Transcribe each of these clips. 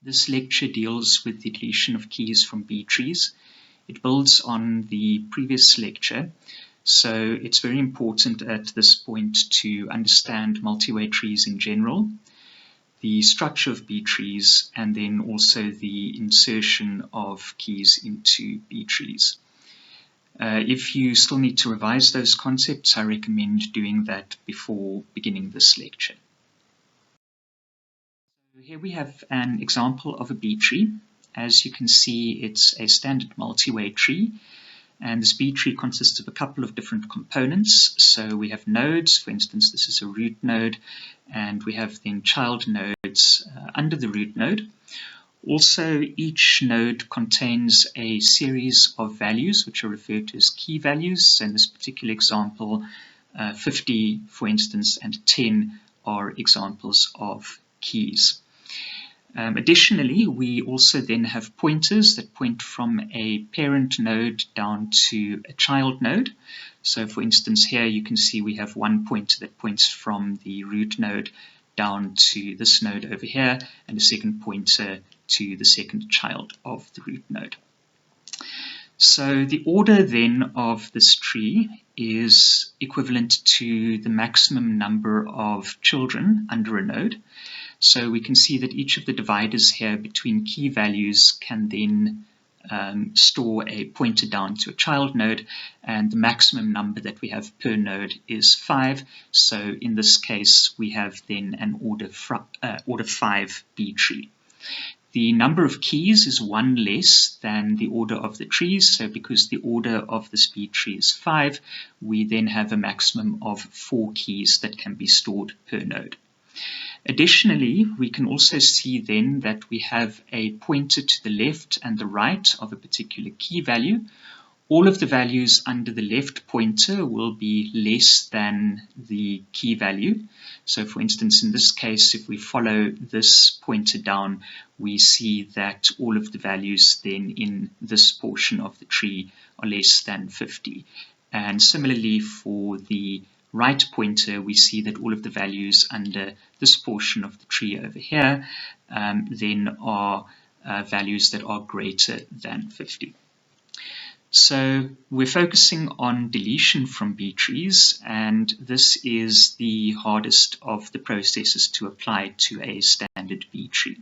This lecture deals with the deletion of keys from B trees. It builds on the previous lecture, so it's very important at this point to understand multi-way trees in general, the structure of B trees, and then also the insertion of keys into B trees. If you still need to revise those concepts, I recommend doing that before beginning this lecture. Here we have an example of a B tree. As you can see, it's a standard multi-way tree, and this B tree consists of a couple of different components. So we have nodes, for instance, this is a root node, and we have then child nodes under the root node. Also, each node contains a series of values which are referred to as key values. So in this particular example, 50, for instance, and 10 are examples of keys. Additionally, we also then have pointers that point from a parent node down to a child node. So for instance, here you can see we have one pointer that points from the root node down to this node over here, and a second pointer to the second child of the root node. So the order then of this tree is equivalent to the maximum number of children under a node. So we can see that each of the dividers here between key values can then store a pointer down to a child node, and the maximum number that we have per node is 5. So in this case, we have then an order 5 B tree. The number of keys is 1 less than the order of the trees, so because the order of this B tree is 5, we then have a maximum of 4 keys that can be stored per node. Additionally, we can also see then that we have a pointer to the left and the right of a particular key value. All of the values under the left pointer will be less than the key value. So for instance, in this case, if we follow this pointer down, we see that all of the values then in this portion of the tree are less than 50. And similarly for the right pointer, we see that all of the values under this portion of the tree over here then are values that are greater than 50. So we're focusing on deletion from B trees, and this is the hardest of the processes to apply to a standard B tree.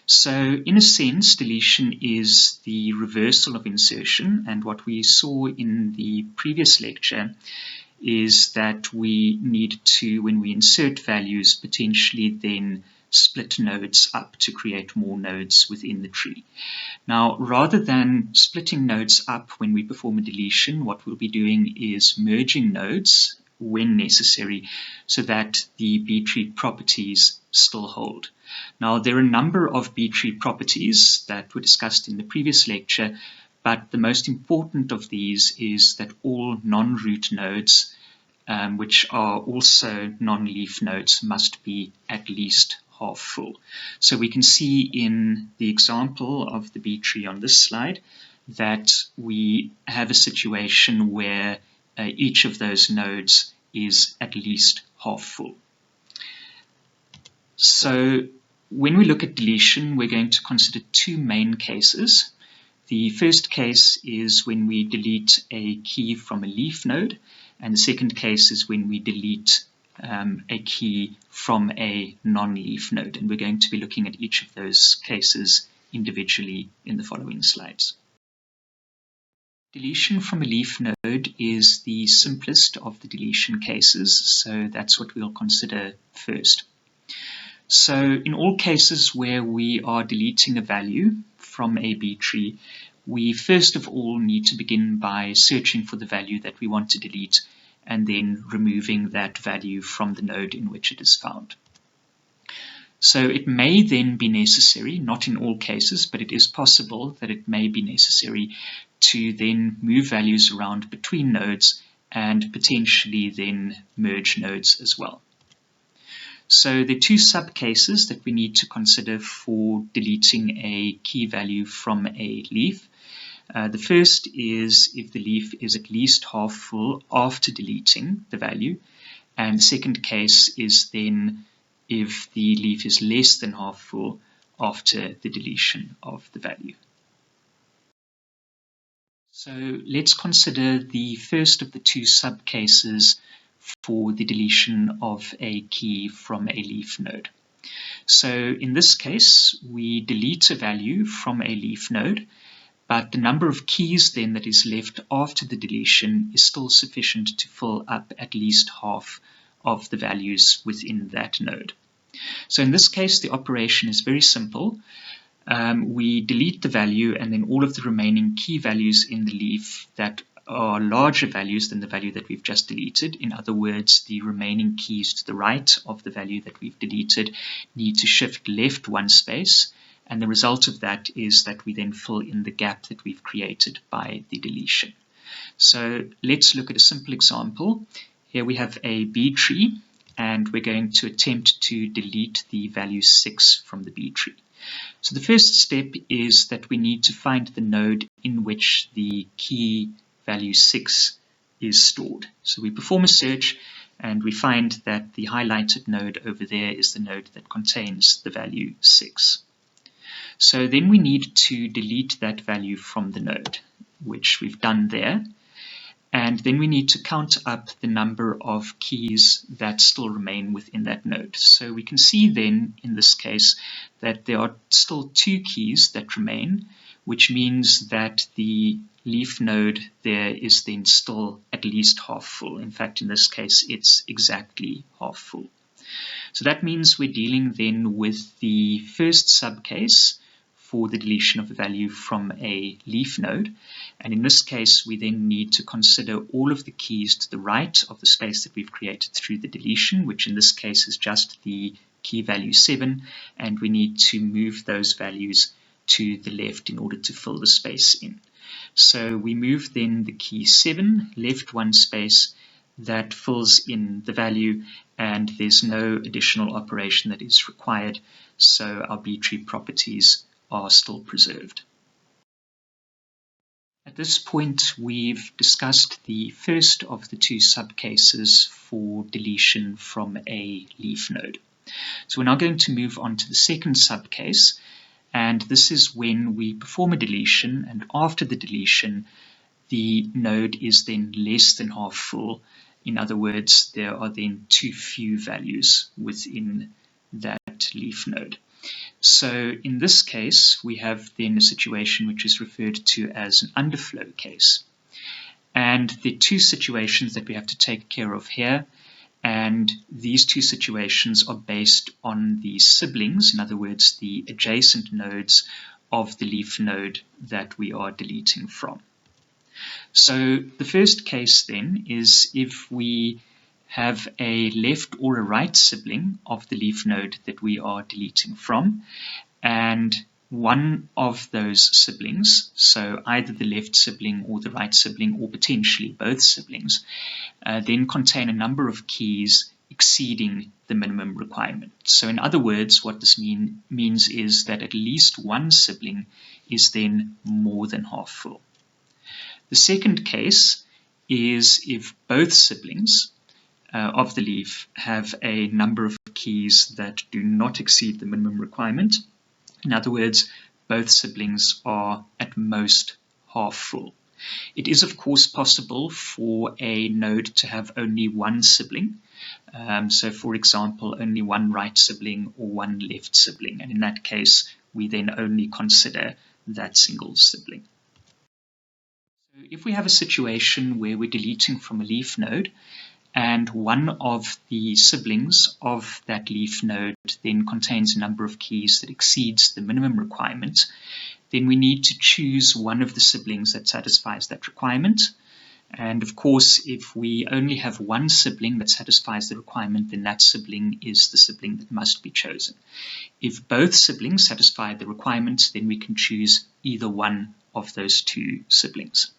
So in a sense, deletion is the reversal of insertion, and what we saw in the previous lecture is that we need to, when we insert values, potentially then split nodes up to create more nodes within the tree. Now, rather than splitting nodes up when we perform a deletion, what we'll be doing is merging nodes when necessary so that the B tree properties still hold. Now, there are a number of B tree properties that were discussed in the previous lecture, but the most important of these is that all non-root nodes, which are also non-leaf nodes, must be at least half full. So we can see in the example of the B tree on this slide that we have a situation where each of those nodes is at least half full. So when we look at deletion, we're going to consider two main cases. The first case is when we delete a key from a leaf node, and the second case is when we delete a key from a non-leaf node, and we're going to be looking at each of those cases individually in the following slides. Deletion from a leaf node is the simplest of the deletion cases, so that's what we'll consider first. So in all cases where we are deleting a value from a B tree, we first of all need to begin by searching for the value that we want to delete and then removing that value from the node in which it is found. So it may then be necessary, not in all cases, but it is possible that it may be necessary to then move values around between nodes and potentially then merge nodes as well. So there are two subcases that we need to consider for deleting a key value from a leaf. The first is if the leaf is at least half full after deleting the value, and the second case is then if the leaf is less than half full after the deletion of the value. So let's consider the first of the two subcases for the deletion of a key from a leaf node. So in this case, we delete a value from a leaf node, but the number of keys then that is left after the deletion is still sufficient to fill up at least half of the values within that node. So in this case, the operation is very simple. We delete the value, and then all of the remaining key values in the leaf that are larger values than the value that we've just deleted. In other words, the remaining keys to the right of the value that we've deleted need to shift left one space, and the result of that is that we then fill in the gap that we've created by the deletion. So let's look at a simple example. Here we have a B tree, and we're going to attempt to delete the value 6 from the B tree. So the first step is that we need to find the node in which the key value 6 is stored. So we perform a search, and we find that the highlighted node over there is the node that contains the value 6. So then we need to delete that value from the node, which we've done there. And then we need to count up the number of keys that still remain within that node. So we can see then, in this case, that there are still 2 keys that remain, which means that the leaf node there is then still at least half full. In fact, in this case, it's exactly half full. So that means we're dealing then with the first subcase for the deletion of a value from a leaf node. And in this case, we then need to consider all of the keys to the right of the space that we've created through the deletion, which in this case is just the key value 7, and we need to move those values to the left in order to fill the space in. So we move then the key 7 left one space, that fills in the value, and there's no additional operation that is required, so our B-tree properties are still preserved. At this point, we've discussed the first of the two subcases for deletion from a leaf node. So we're now going to move on to the second subcase, and this is when we perform a deletion, and after the deletion, the node is then less than half full. In other words, there are then too few values within that leaf node. So in this case, we have then a situation which is referred to as an underflow case. And there are 2 situations that we have to take care of here. And these 2 situations are based on the siblings, in other words, the adjacent nodes of the leaf node that we are deleting from. So the first case then is if we have a left or a right sibling of the leaf node that we are deleting from, and one of those siblings, so either the left sibling or the right sibling, or potentially both siblings, then contain a number of keys exceeding the minimum requirement. So in other words, what this means is that at least one sibling is then more than half full. The second case is if both siblings of the leaf have a number of keys that do not exceed the minimum requirement. In other words, both siblings are at most half full. It is, of course, possible for a node to have only one sibling. So, for example, only one right sibling or one left sibling. And in that case, we then only consider that single sibling. So if we have a situation where we're deleting from a leaf node, and one of the siblings of that leaf node then contains a number of keys that exceeds the minimum requirement, then we need to choose one of the siblings that satisfies that requirement. And of course, if we only have one sibling that satisfies the requirement, then that sibling is the sibling that must be chosen. If both siblings satisfy the requirement, then we can choose either one of those 2 siblings.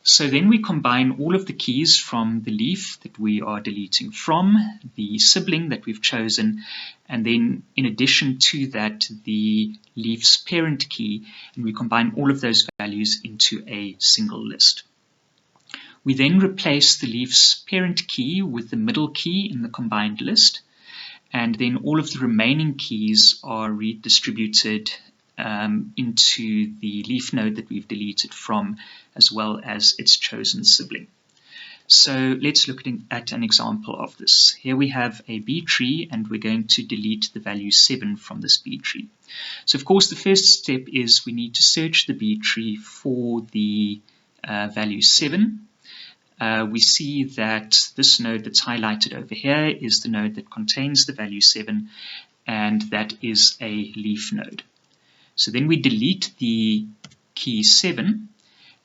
So then we combine all of the keys from the leaf that we are deleting from, the sibling that we've chosen, and then in addition to that, the leaf's parent key, and we combine all of those values into a single list. We then replace the leaf's parent key with the middle key in the combined list, and then all of the remaining keys are redistributed into the leaf node that we've deleted from, as well as its chosen sibling. So let's look at an example of this. Here we have a B tree, and we're going to delete the value 7 from this B tree. So of course the first step is we need to search the B tree for the value 7. We see that this node that's highlighted over here is the node that contains the value 7, and that is a leaf node. So then we delete the key 7,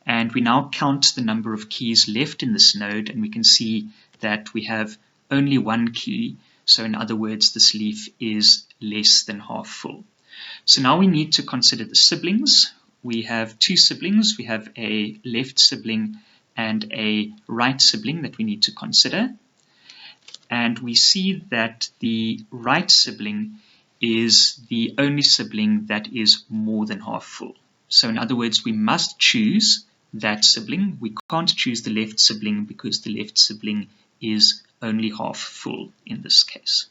and we now count the number of keys left in this node, and we can see that we have only one key. So in other words, this leaf is less than half full. So now we need to consider the siblings. We have two siblings. We have a left sibling and a right sibling that we need to consider. And we see that the right sibling is the only sibling that is more than half full. So in other words, we must choose that sibling. We can't choose the left sibling because the left sibling is only half full in this case.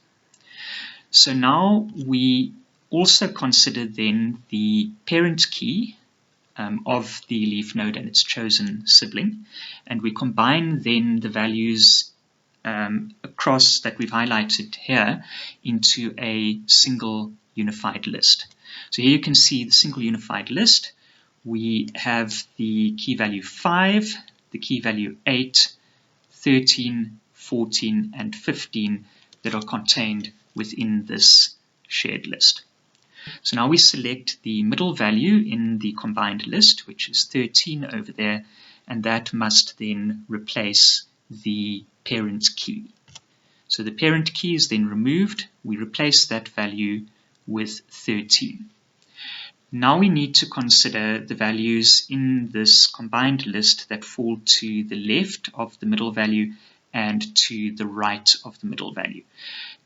So now we also consider then the parent key of the leaf node and its chosen sibling, and we combine then the values across that we've highlighted here into a single unified list. So here you can see the single unified list. We have the key value 5, the key value 8, 13, 14, and 15 that are contained within this shared list. So now we select the middle value in the combined list, which is 13 over there, and that must then replace the parent key. So the parent key is then removed. We replace that value with 13. Now we need to consider the values in this combined list that fall to the left of the middle value and to the right of the middle value.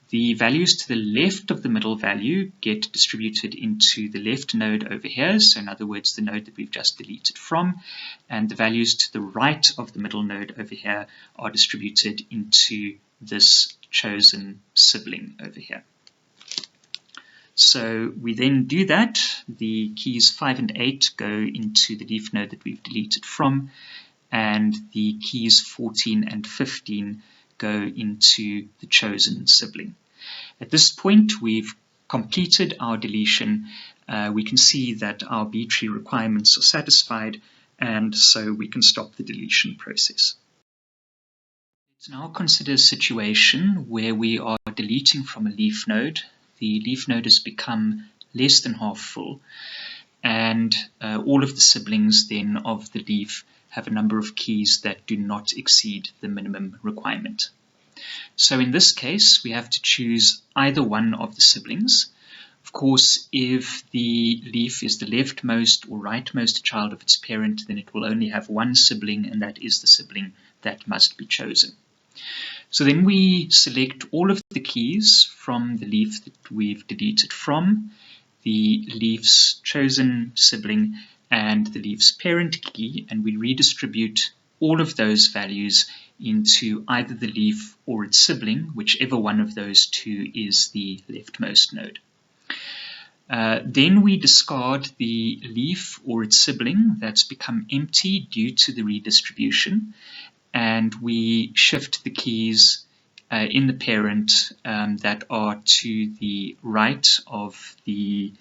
The values to the left of the middle value get distributed into the left node over here, so in other words the node that we've just deleted from, and the values to the right of the middle node over here are distributed into this chosen sibling over here. So we then do that. The keys 5 and 8 go into the leaf node that we've deleted from, and the keys 14 and 15 go into the chosen sibling. At this point, we've completed our deletion. We can see that our B tree requirements are satisfied, and so we can stop the deletion process. Let's now consider a situation where we are deleting from a leaf node. The leaf node has become less than half full, and all of the siblings then of the leaf have a number of keys that do not exceed the minimum requirement. So in this case, we have to choose either one of the siblings. Of course, if the leaf is the leftmost or rightmost child of its parent, then it will only have one sibling, and that is the sibling that must be chosen. So then we select all of the keys from the leaf that we've deleted from, the leaf's chosen sibling, and the leaf's parent key, and we redistribute all of those values into either the leaf or its sibling, whichever one of those two is the leftmost node. Then we discard the leaf or its sibling that's become empty due to the redistribution, and we shift the keys in the parent that are to the right of the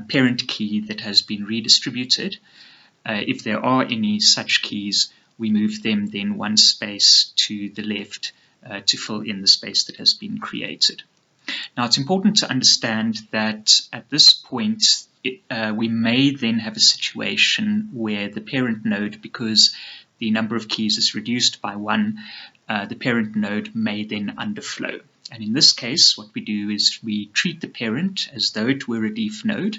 parent key that has been redistributed. If there are any such keys, we move them then one space to the left to fill in the space that has been created. Now it's important to understand that at this point we may then have a situation where the parent node, because the number of keys is reduced by 1, the parent node may then underflow. And in this case, what we do is we treat the parent as though it were a leaf node,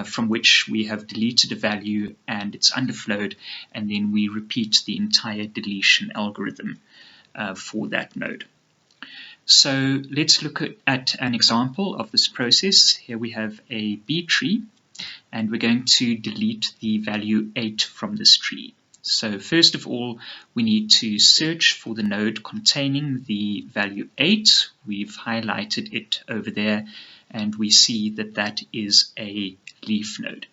from which we have deleted a value and it's underflowed, and then we repeat the entire deletion algorithm for that node. So let's look at an example of this process. Here we have a B tree, and we're going to delete the value 8 from this tree. So first of all, we need to search for the node containing the value 8. We've highlighted it over there, and we see that that is a leaf node.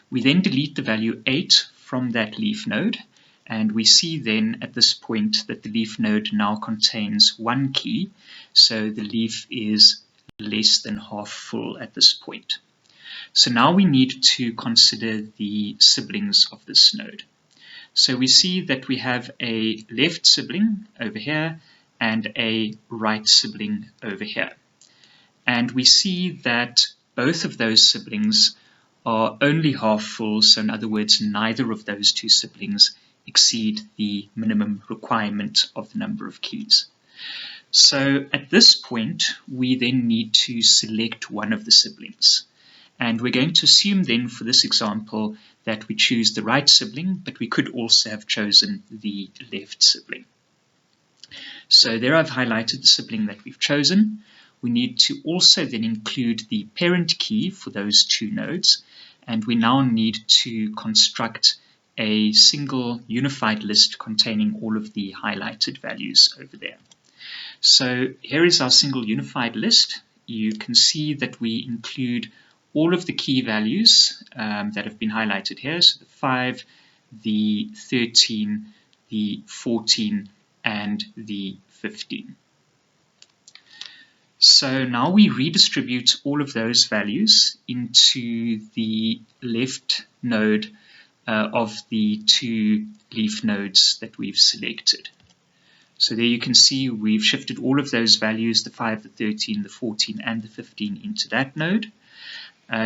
We then delete the value 8 from that leaf node, and we see then at this point that the leaf node now contains one key, so the leaf is less than half full at this point. So now we need to consider the siblings of this node. So we see that we have a left sibling over here and a right sibling over here. And we see that both of those siblings are only half full, so in other words, neither of those two siblings exceed the minimum requirement of the number of keys. So at this point, we then need to select one of the siblings. And we're going to assume then for this example that we choose the right sibling, but we could also have chosen the left sibling. So there I've highlighted the sibling that we've chosen. We need to also then include the parent key for those two nodes, and we now need to construct a single unified list containing all of the highlighted values over there. So here is our single unified list. You can see that we include all of the key values that have been highlighted here, so the 5, the 13, the 14, and the 15. So now we redistribute all of those values into the left node of the two leaf nodes that we've selected. So there you can see we've shifted all of those values, the 5, the 13, the 14, and the 15 into that node.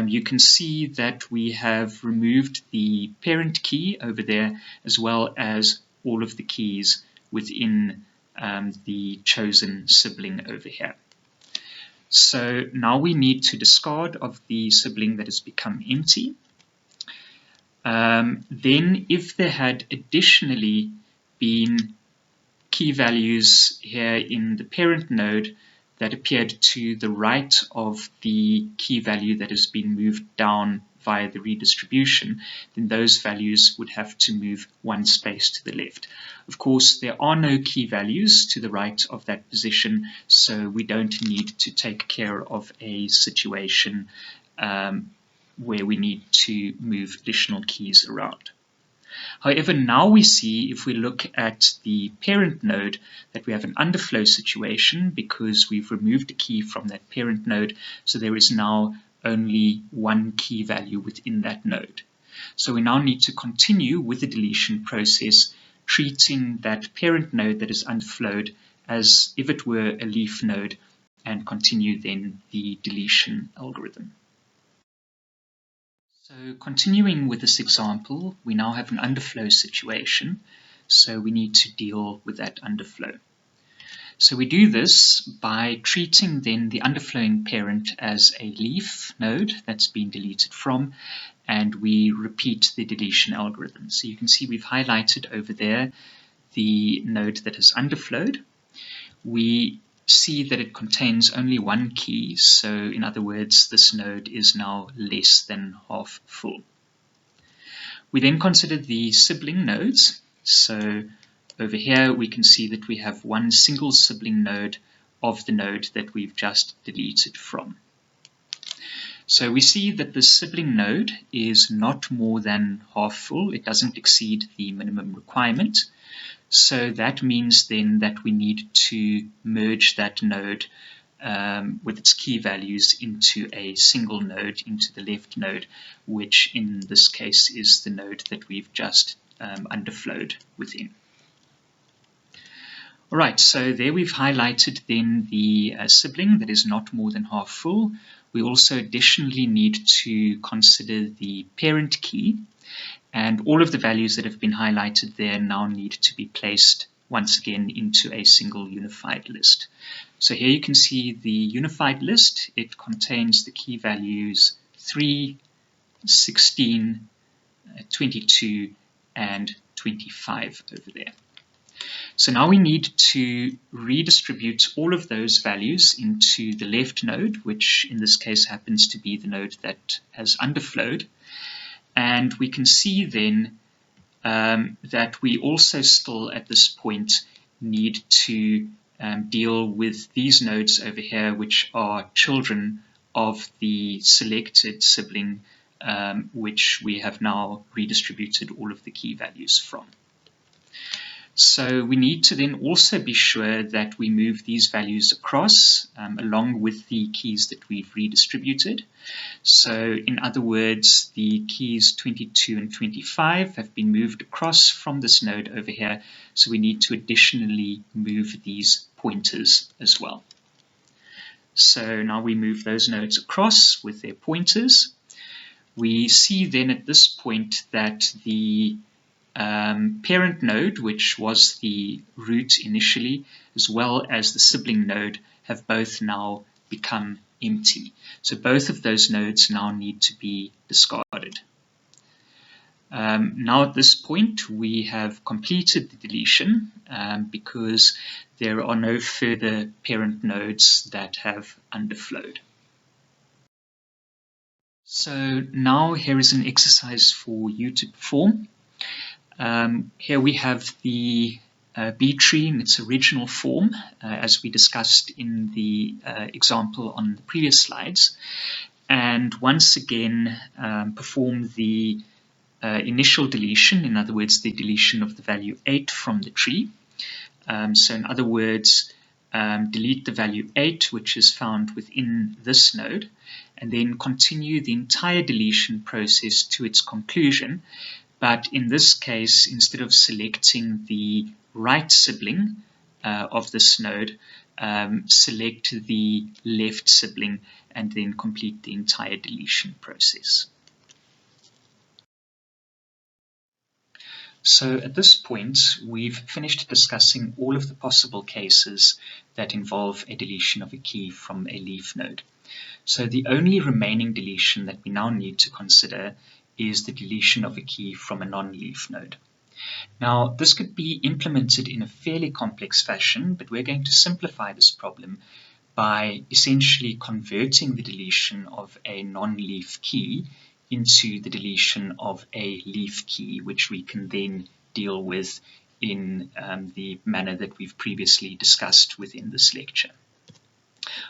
You can see that we have removed the parent key over there, as well as all of the keys within the chosen sibling over here. So now we need to discard of the sibling that has become empty. Then if there had additionally been key values here in the parent node that appeared to the right of the key value that has been moved down via the redistribution, then those values would have to move one space to the left. Of course, there are no key values to the right of that position, so we don't need to take care of a situation where we need to move additional keys around. However, now we see, if we look at the parent node, that we have an underflow situation because we've removed a key from that parent node, so there is now only one key value within that node. So we now need to continue with the deletion process, treating that parent node that is underflowed as if it were a leaf node, and continue then the deletion algorithm. So continuing with this example, we now have an underflow situation, so we need to deal with that underflow. So we do this by treating then the underflowing parent as a leaf node that's been deleted from, and we repeat the deletion algorithm. So you can see we've highlighted over there the node that has underflowed. We see that it contains only one key, so in other words, this node is now less than half full. We then consider the sibling nodes. So over here we can see that we have one single sibling node of the node that we've just deleted from. So we see that the sibling node is not more than half full. It doesn't exceed the minimum requirement. So that means then that we need to merge that node with its key values into a single node, into the left node, which in this case is the node that we've just underflowed within. Alright, so there we've highlighted then the sibling that is not more than half full. We also additionally need to consider the parent key, and all of the values that have been highlighted there now need to be placed once again into a single unified list. So here you can see the unified list. It contains the key values 3, 16, 22, and 25 over there. So now we need to redistribute all of those values into the left node, which in this case happens to be the node that has underflowed. And we can see then that we also still at this point need to deal with these nodes over here, which are children of the selected sibling, which we have now redistributed all of the key values from. So we need to then also be sure that we move these values across along with the keys that we've redistributed. So in other words, the keys 22 and 25 have been moved across from this node over here. So we need to additionally move these pointers as well. So now we move those nodes across with their pointers. We see then at this point that the parent node, which was the root initially, as well as the sibling node, have both now become empty. So both of those nodes now need to be discarded. Now at this point we have completed the deletion because there are no further parent nodes that have underflowed. So now here is an exercise for you to perform. Here we have the B tree in its original form, as we discussed in the example on the previous slides. And once again, perform the initial deletion, in other words, the deletion of the value 8 from the tree. So in other words, delete the value 8, which is found within this node, and then continue the entire deletion process to its conclusion. But in this case, instead of selecting the right sibling of this node, select the left sibling and then complete the entire deletion process. So at this point, we've finished discussing all of the possible cases that involve a deletion of a key from a leaf node. So the only remaining deletion that we now need to consider is the deletion of a key from a non-leaf node. Now, this could be implemented in a fairly complex fashion, but we're going to simplify this problem by essentially converting the deletion of a non-leaf key into the deletion of a leaf key, which we can then deal with in the manner that we've previously discussed within this lecture.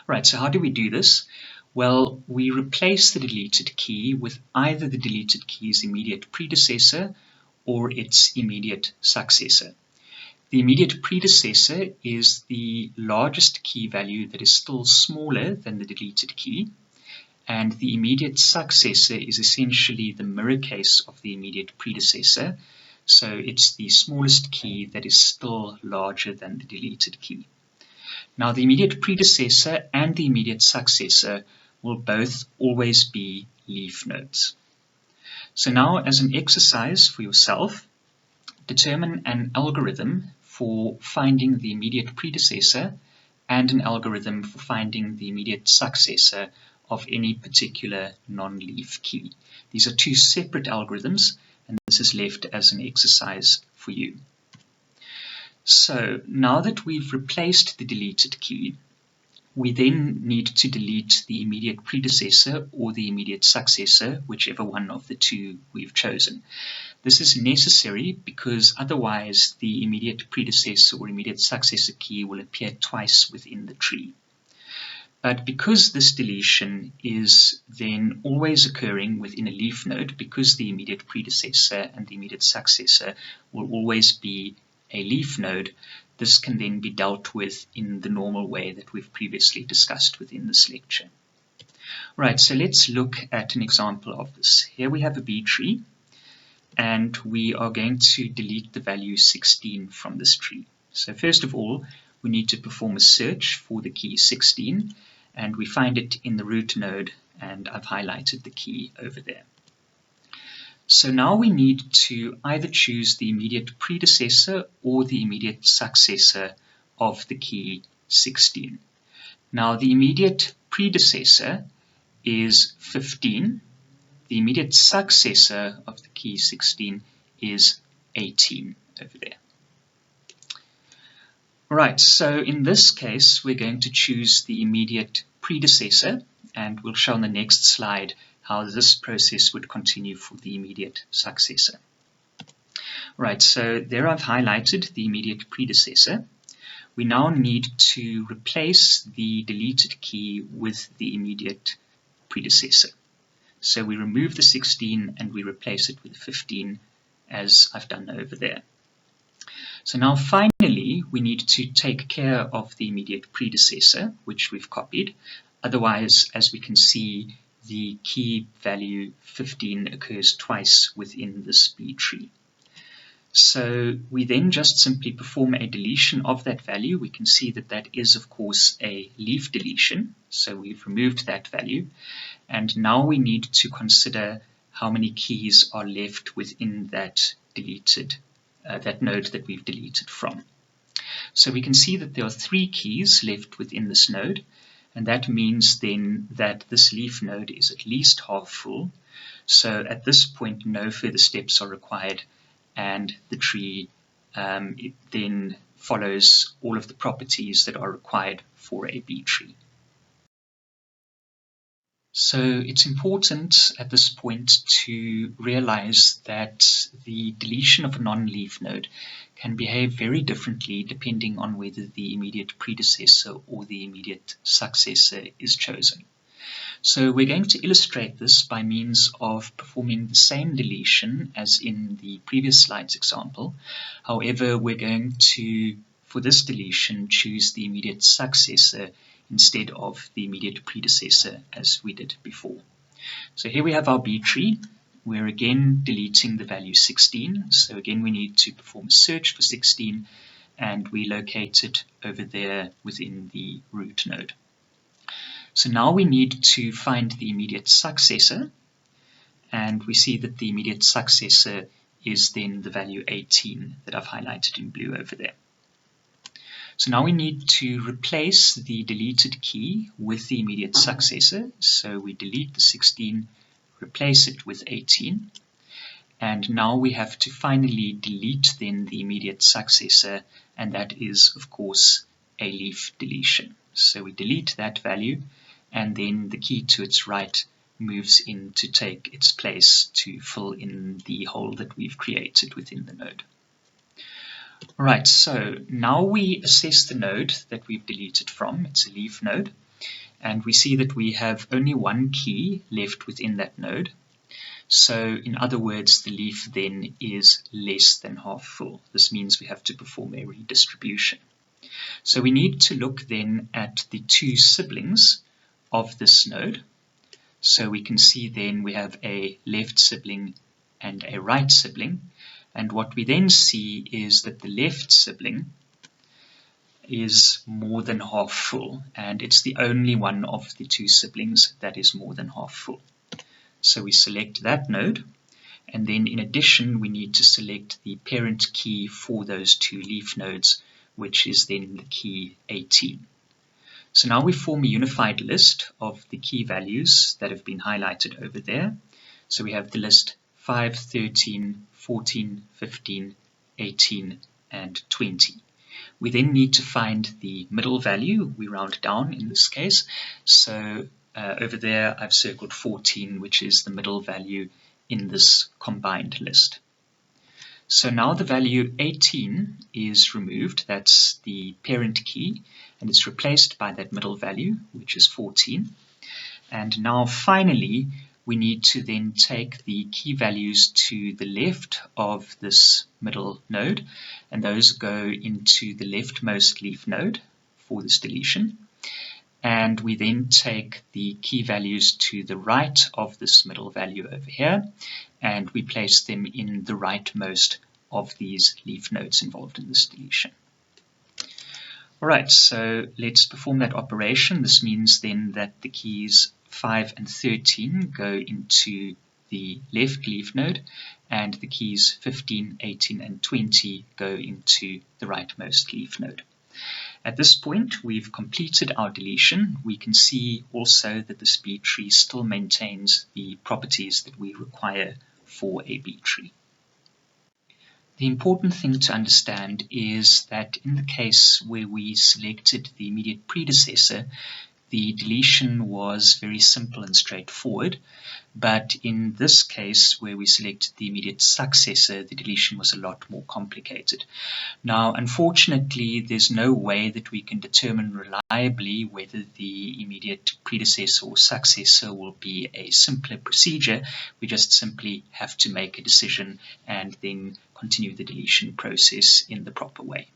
Right, so how do we do this? Well, we replace the deleted key with either the deleted key's immediate predecessor or its immediate successor. The immediate predecessor is the largest key value that is still smaller than the deleted key, and the immediate successor is essentially the mirror case of the immediate predecessor, so it's the smallest key that is still larger than the deleted key. Now, the immediate predecessor and the immediate successor will both always be leaf nodes. So now, as an exercise for yourself, determine an algorithm for finding the immediate predecessor and an algorithm for finding the immediate successor of any particular non-leaf key. These are two separate algorithms, and this is left as an exercise for you. So now that we've replaced the deleted key, we then need to delete the immediate predecessor or the immediate successor, whichever one of the two we've chosen. This is necessary because otherwise the immediate predecessor or immediate successor key will appear twice within the tree. But because this deletion is then always occurring within a leaf node, because the immediate predecessor and the immediate successor will always be a leaf node, this can then be dealt with in the normal way that we've previously discussed within this lecture. Right, so let's look at an example of this. Here we have a B tree, and we are going to delete the value 16 from this tree. So first of all, we need to perform a search for the key 16, and we find it in the root node, and I've highlighted the key over there. So now we need to either choose the immediate predecessor or the immediate successor of the key 16. Now the immediate predecessor is 15. The immediate successor of the key 16 is 18 over there. Right, so in this case, we're going to choose the immediate predecessor, and we'll show on the next slide how this process would continue for the immediate successor. Right, so there I've highlighted the immediate predecessor. We now need to replace the deleted key with the immediate predecessor. So we remove the 16 and we replace it with 15, as I've done over there. So now finally we need to take care of the immediate predecessor, which we've copied. Otherwise, as we can see, the key value 15 occurs twice within this B tree. So we then just simply perform a deletion of that value. We can see that that is, of course, a leaf deletion. So we've removed that value. And now we need to consider how many keys are left within that deleted, that node that we've deleted from. So we can see that there are 3 keys left within this node. And that means then that this leaf node is at least half full. So at this point, no further steps are required. And the tree it then follows all of the properties that are required for a B tree. So it's important at this point to realize that the deletion of a non-leaf node can behave very differently depending on whether the immediate predecessor or the immediate successor is chosen. So we're going to illustrate this by means of performing the same deletion as in the previous slide's example. However, we're going to, for this deletion, choose the immediate successor instead of the immediate predecessor as we did before. So here we have our B tree. We're again deleting the value 16. So again, we need to perform a search for 16 and we locate it over there within the root node. So now we need to find the immediate successor, and we see that the immediate successor is then the value 18 that I've highlighted in blue over there. So now we need to replace the deleted key with the immediate successor. So we delete the 16, replace it with 18, and now we have to finally delete then the immediate successor, and that is, of course, a leaf deletion. So we delete that value, and then the key to its right moves in to take its place to fill in the hole that we've created within the node. Alright, so now we assess the node that we've deleted from. It's a leaf node, and we see that we have only one key left within that node. So in other words, the leaf then is less than half full. This means we have to perform a redistribution. So we need to look then at the 2 siblings of this node. So we can see then we have a left sibling and a right sibling, and what we then see is that the left sibling is more than half full, and it's the only one of the 2 siblings that is more than half full. So we select that node, and then in addition we need to select the parent key for those 2 leaf nodes, which is then the key 18. So now we form a unified list of the key values that have been highlighted over there. So we have the list 5, 13, 14, 15, 18, and 20. We then need to find the middle value. We round down in this case. So over there I've circled 14, which is the middle value in this combined list. So now the value 18 is removed, that's the parent key, and it's replaced by that middle value, which is 14. And now finally, we need to then take the key values to the left of this middle node, and those go into the leftmost leaf node for this deletion. And we then take the key values to the right of this middle value over here, and we place them in the rightmost of these leaf nodes involved in this deletion. Alright, so let's perform that operation. This means then that the keys 5 and 13 go into the left leaf node, and the keys 15, 18, and 20 go into the rightmost leaf node. At this point, we've completed our deletion. We can see also that this B tree still maintains the properties that we require for a B tree. The important thing to understand is that in the case where we selected the immediate predecessor, the deletion was very simple and straightforward. But in this case, where we selected the immediate successor, the deletion was a lot more complicated. Now, unfortunately, there's no way that we can determine reliably whether the immediate predecessor or successor will be a simpler procedure. We just simply have to make a decision and then continue the deletion process in the proper way.